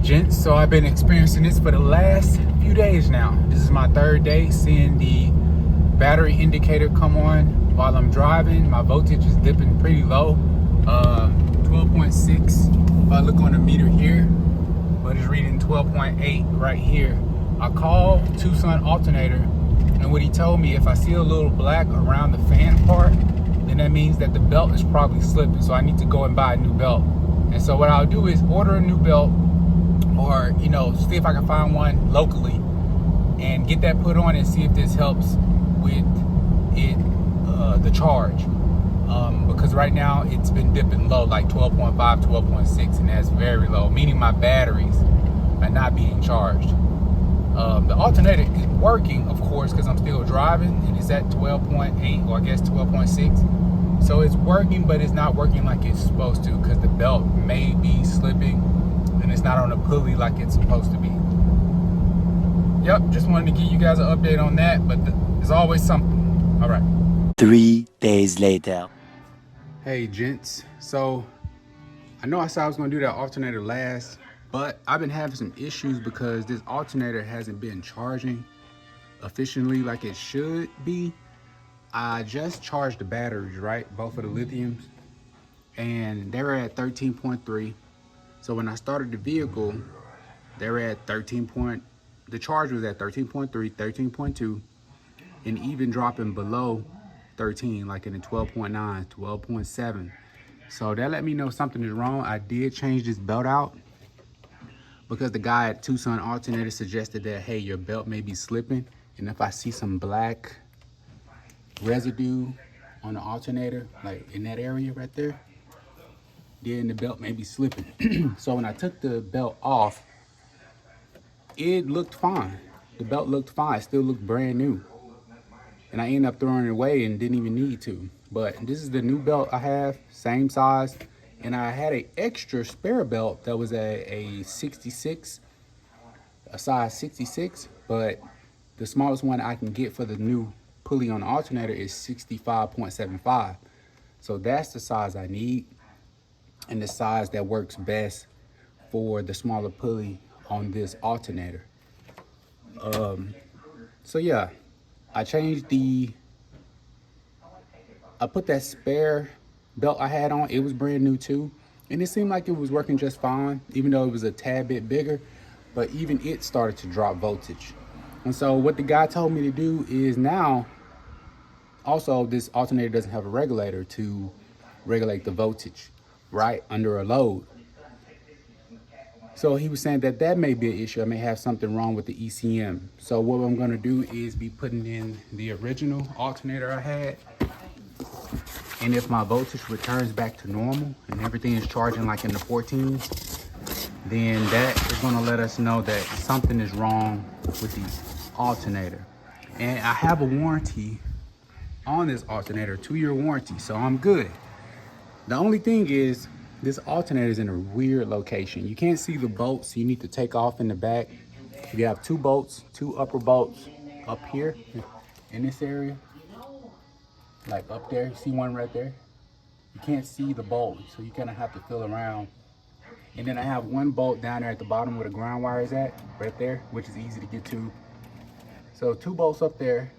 gents, so I've been experiencing this for the last few days now. This is my third day seeing the battery indicator come on while I'm driving. My voltage is dipping pretty low, 12.6 if I look on the meter here, but it's reading 12.8 right here. I called Tucson Alternator, and what he told me, if I see a little black around the fan part, then that means that the belt is probably slipping, so I need to go and buy a new belt. And so what I'll do is order a new belt, or see if I can find one locally and get that put on and see if this helps with it, the charge, because right now it's been dipping low, like 12.5, 12.6, and that's very low, meaning my batteries are not being charged. The alternator is working, of course, because I'm still driving, and it's at 12.8, or I guess 12.6. So it's working, but it's not working like it's supposed to, because the belt may be slipping and it's not on a pulley like it's supposed to be. Yep, just wanted to give you guys an update on that, but there's always something. All right. 3 days later. Hey, gents. So I know I said I was going to do that alternator last, but I've been having some issues because this alternator hasn't been charging efficiently like it should be. I just charged the batteries, right? Both of the lithiums, and they were at 13.3. So when I started the vehicle, they were at the charge was at 13.3, 13.2, and even dropping below 13, like in the 12.9, 12.7. So that let me know something is wrong. I did change this belt out because the guy at Tucson Alternator suggested that, hey, your belt may be slipping, and if I see some black residue on the alternator, like in that area right there, then the belt may be slipping. So when I took the belt off, it looked fine. The belt looked fine. It still looked brand new. And I ended up throwing it away and didn't even need to. But this is the new belt I have, same size. And I had an extra spare belt that was a 66, a size 66, but the smallest one I can get for the new pulley on the alternator is 65.75. So that's the size I need, and the size that works best for the smaller pulley on this alternator. So yeah, I put that spare belt I had on. It was brand new too, and it seemed like it was working just fine, even though it was a tad bit bigger, but even it started to drop voltage. And so what the guy told me to do is, now also this alternator doesn't have a regulator to regulate the voltage, right, under a load. So he was saying that that may be an issue. I may have something wrong with the ECM. So what I'm gonna do is be putting in the original alternator I had. And if my voltage returns back to normal and everything is charging like in the 14s, then that is gonna let us know that something is wrong with the alternator. And I have a warranty on this alternator, 2-year warranty, so I'm good. The only thing is, this alternator is in a weird location. You can't see the bolts, so you need to take off in the back. You have 2 bolts, 2 upper bolts up here in this area, like up there. You see one right there? You can't see the bolt, so you kind of have to feel around. And then I have 1 bolt down there at the bottom where the ground wire is at, right there, which is easy to get to. So 2 bolts up there,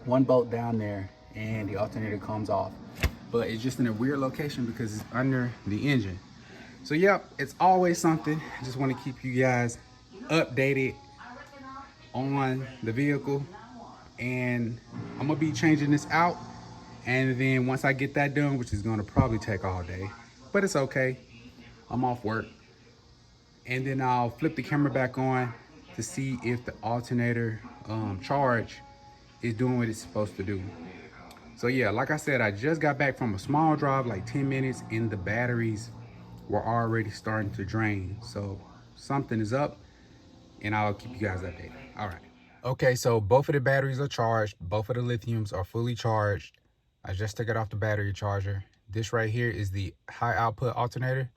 1 bolt down there, and the alternator comes off. But it's just in a weird location because it's under the engine. So yep, it's always something. I just want to keep you guys updated on the vehicle, and I'm gonna be changing this out, and then once I get that done, which is gonna probably take all day, but it's okay, I'm off work, and then I'll flip the camera back on to see if the alternator charge is doing what it's supposed to do. So yeah, like I said, I just got back from a small drive, like 10 minutes, and the batteries were already starting to drain. So something is up, and I'll keep you guys updated. All right. Okay, so both of the batteries are charged. Both of the lithiums are fully charged. I just took it off the battery charger. This right here is the high output alternator.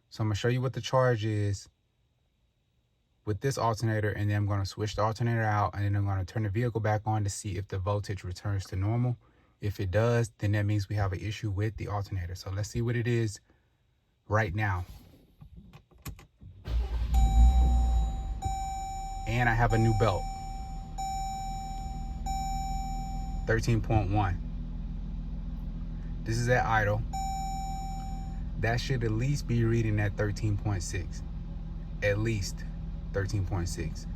So I'm gonna show you what the charge is with this alternator, and then I'm gonna switch the alternator out, and then I'm gonna turn the vehicle back on to see if the voltage returns to normal. If it does, then that means we have an issue with the alternator. So let's see what it is right now. and I have a new belt, 13.1. This is at idle. That should at least be reading at 13.6. At least 13.6.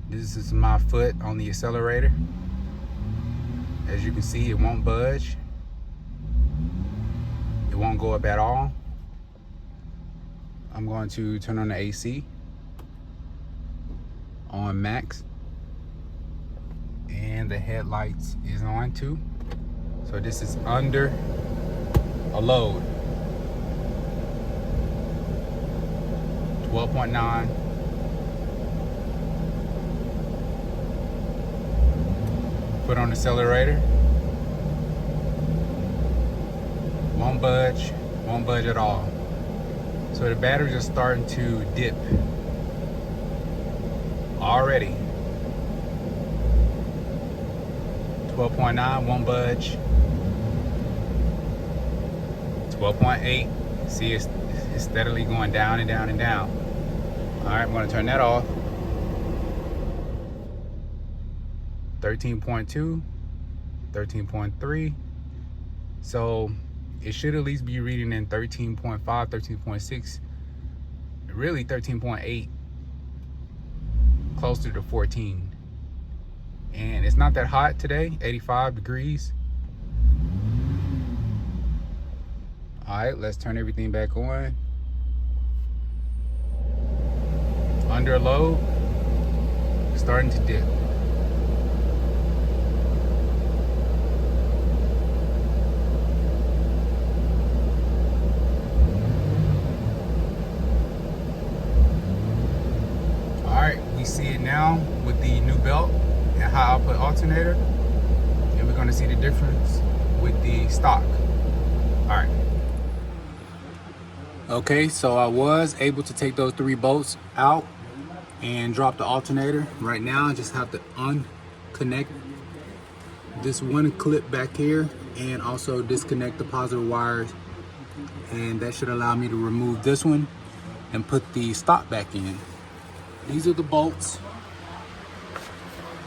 This is my foot on the accelerator. As you can see, it won't budge. It won't go up at all. I'm going to turn on the AC on max. And the headlights is on too. So this is under a load. 12.9. Put on the accelerator. Won't budge at all. So the batteries are starting to dip already. 12.9, won't budge. 12.8, see it's steadily going down and down and down. All right, I'm gonna turn that off. 13.2, 13.3. So it should at least be reading in 13.5, 13.6, really 13.8, closer to 14. And it's not that hot today, 85 degrees. All right, let's turn everything back on. Under load, starting to dip. All right, we see it now with the new belt and high output alternator, and we're going to see the difference with the stock. All right. Okay, so I was able to take those 3 bolts out and drop the alternator. Right now, I just have to unconnect this one clip back here and also disconnect the positive wires, and that should allow me to remove this one and put the stock back in. These are the bolts.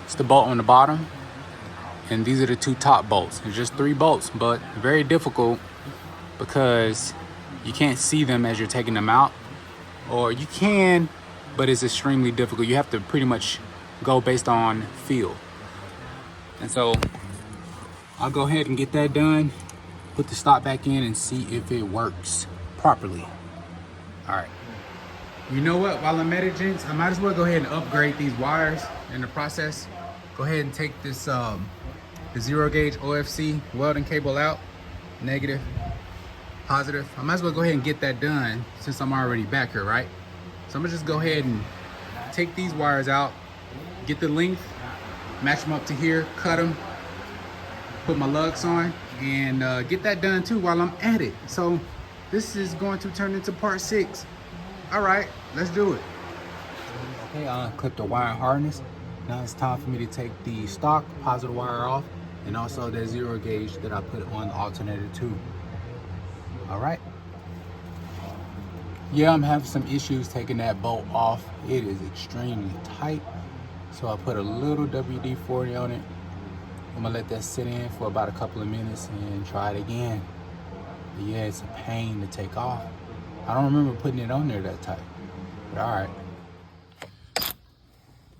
It's the bolt on the bottom, and these are the 2 top bolts. It's just 3 bolts, but very difficult because you can't see them as you're taking them out, or you can, but it's extremely difficult. You have to pretty much go based on feel. And so I'll go ahead and get that done, put the stock back in, and see if it works properly. All right. You know what? While I'm at it, gents, I might as well go ahead and upgrade these wires in the process. Go ahead and take this the 0 gauge OFC welding cable out, negative, positive. I might as well go ahead and get that done since I'm already back here, right? So I'm gonna just go ahead and take these wires out, get the length, match them up to here, cut them, put my lugs on, and get that done too while I'm at it. So this is going to turn into part 6. All right, let's do it. Okay, I clipped the wire harness. Now it's time for me to take the stock positive wire off, and also that 0 gauge that I put on the alternator too. All right. Yeah, I'm having some issues taking that bolt off. It is extremely tight. So I put a little WD-40 on it. I'm gonna let that sit in for about a couple of minutes and try it again. But yeah, it's a pain to take off. I don't remember putting it on there that tight, but all right.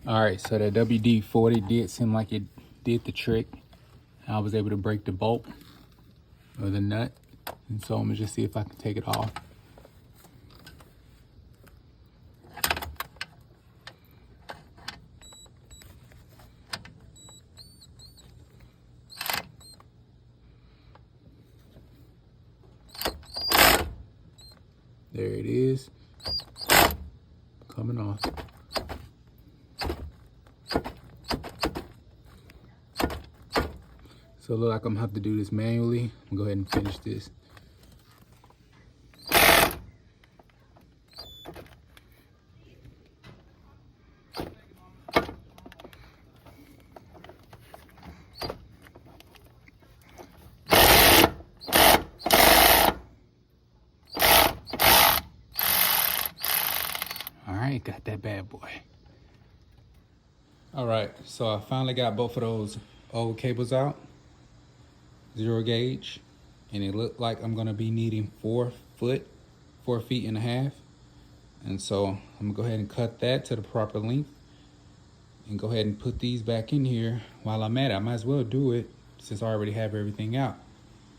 All right, so that WD-40 did seem like it did the trick. I was able to break the bolt or the nut. And so I'm gonna just see if I can take it off. There it is, coming off. So it looks like I'm gonna have to do this manually. I'm gonna go ahead and finish this. All crank got that bad boy. All right, so I finally got both of those old cables out, 0 gauge, and it looked like I'm gonna be needing 4 feet and a half. And so I'm gonna go ahead and cut that to the proper length and go ahead and put these back in here while I'm at it. I might as well do it since I already have everything out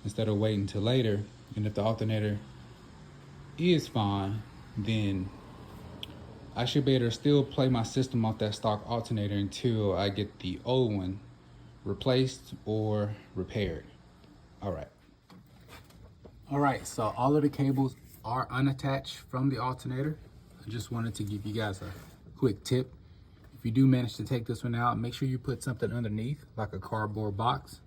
instead of waiting till later. And if the alternator is fine, then I should be able to still play my system off that stock alternator until I get the old one replaced or repaired. All right, so all of the cables are unattached from the alternator. I just wanted to give you guys a quick tip. If you do manage to take this one out, make sure you put something underneath, like a cardboard box,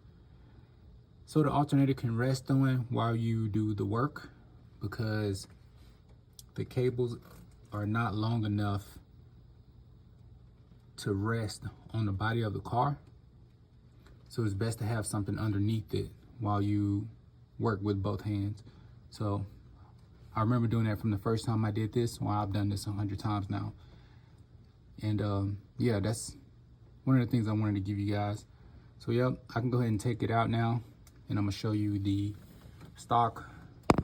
so the alternator can rest on while you do the work, because the cables are not long enough to rest on the body of the car. So it's best to have something underneath it while you work with both hands. So I remember doing that from the first time I did this. Well, I've done this 100 times now. And yeah, that's one of the things I wanted to give you guys. So yep, I can go ahead and take it out now, and I'm gonna show you the stock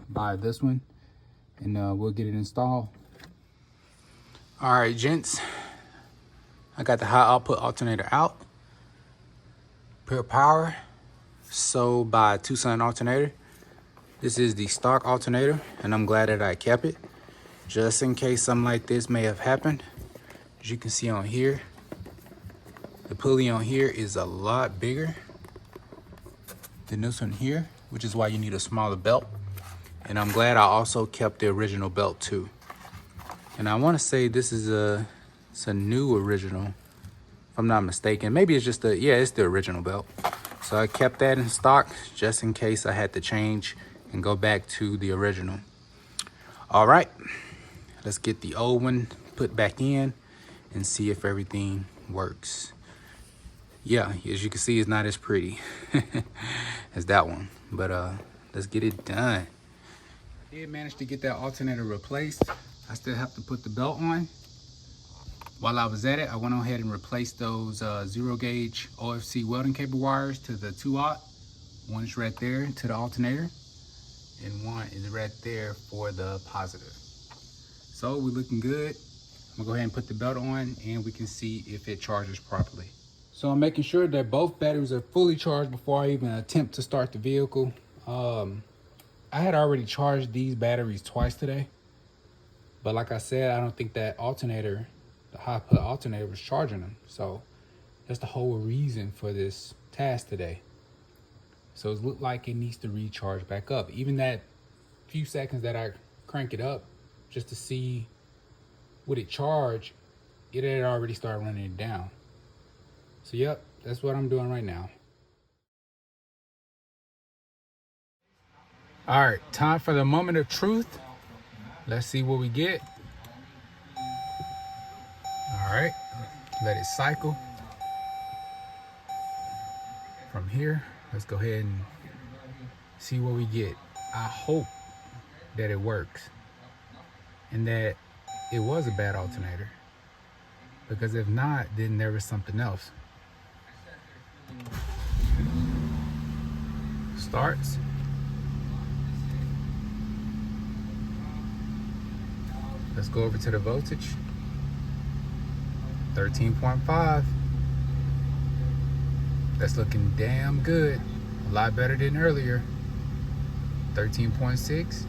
by this one, and we'll get it installed. All right, gents, I got the high output alternator out. Pure power, sold by Tucson Alternator. This is the stock alternator, and I'm glad that I kept it just in case something like this may have happened. As you can see on here, the pulley on here is a lot bigger than this one here, which is why you need a smaller belt. And I'm glad I also kept the original belt too. And I want to say this is it's a new original, if I'm not mistaken. Maybe it's just yeah, it's the original belt. So I kept that in stock just in case I had to change and go back to the original. All right, let's get the old one put back in and see if everything works. Yeah, as you can see, it's not as pretty as that one, but let's get it done. I did manage to get that alternator replaced. I still have to put the belt on. While I was at it, I went ahead and replaced those 0 gauge OFC welding cable wires to the 2/0. One is right there to the alternator, and one is right there for the positive. So we're looking good. I'm gonna go ahead and put the belt on, and we can see if it charges properly. So I'm making sure that both batteries are fully charged before I even attempt to start the vehicle. I had already charged these batteries twice today, but like I said, I don't think that alternator, the high output alternator, was charging them. So that's the whole reason for this task today. So it looked like it needs to recharge back up. Even that few seconds that I crank it up just to see would it charge, it had already started running it down. So yep, that's what I'm doing right now. All right, time for the moment of truth. Let's see what we get. All right, let it cycle. From here, let's go ahead and see what we get. I hope that it works and that it was a bad alternator, because if not, then there was something else. Starts. Let's go over to the voltage. 13.5. That's looking damn good. A lot better than earlier. 13.6.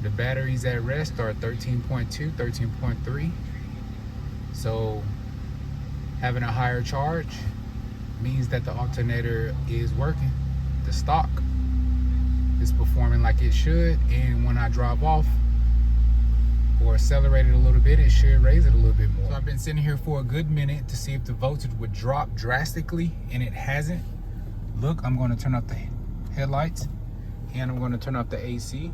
The batteries at rest are 13.2, 13.3. So having a higher charge means that the alternator is working. The stock is performing like it should, and when I drive off or accelerate it a little bit, it should raise it a little bit more. So I've been sitting here for a good minute to see if the voltage would drop drastically, and it hasn't. Look, I'm going to turn up the headlights, and I'm going to turn up the AC,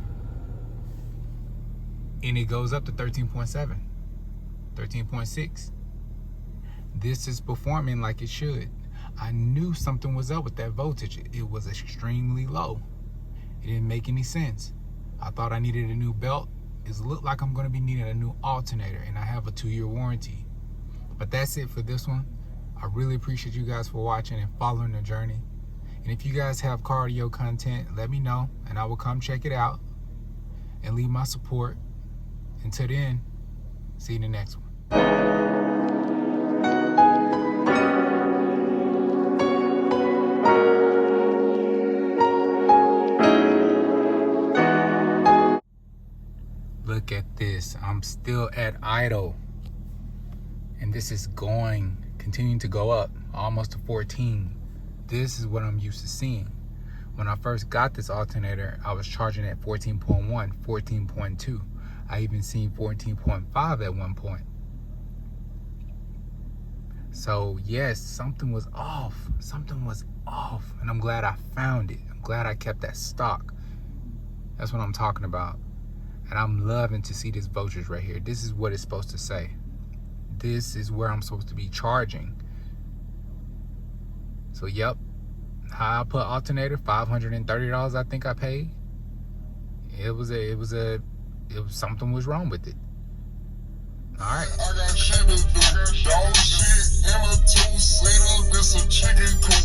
and it goes up to 13.7, 13.6. This is performing like it should. I knew something was up with that voltage. It was extremely low. It didn't make any sense. I thought I needed a new belt, is look like I'm gonna be needing a new alternator, and I have a 2-year warranty. But that's it for this one. I really appreciate you guys for watching and following the journey. And if you guys have cardio content, let me know and I will come check it out and leave my support. Until then, see you in the next one. Look at this. I'm still at idle. And this is continuing to go up, almost to 14. This is what I'm used to seeing. When I first got this alternator, I was charging at 14.1, 14.2. I even seen 14.5 at one point. So yes, something was off. Something was off. And I'm glad I found it. I'm glad I kept that stock. That's what I'm talking about. And I'm loving to see this voltage right here. This is what it's supposed to say. This is where I'm supposed to be charging. So yep, how I put alternator, $530 I think I paid. Something was wrong with it. All right. I got shit to do. Dog shit in a two-seater. This a chicken coop.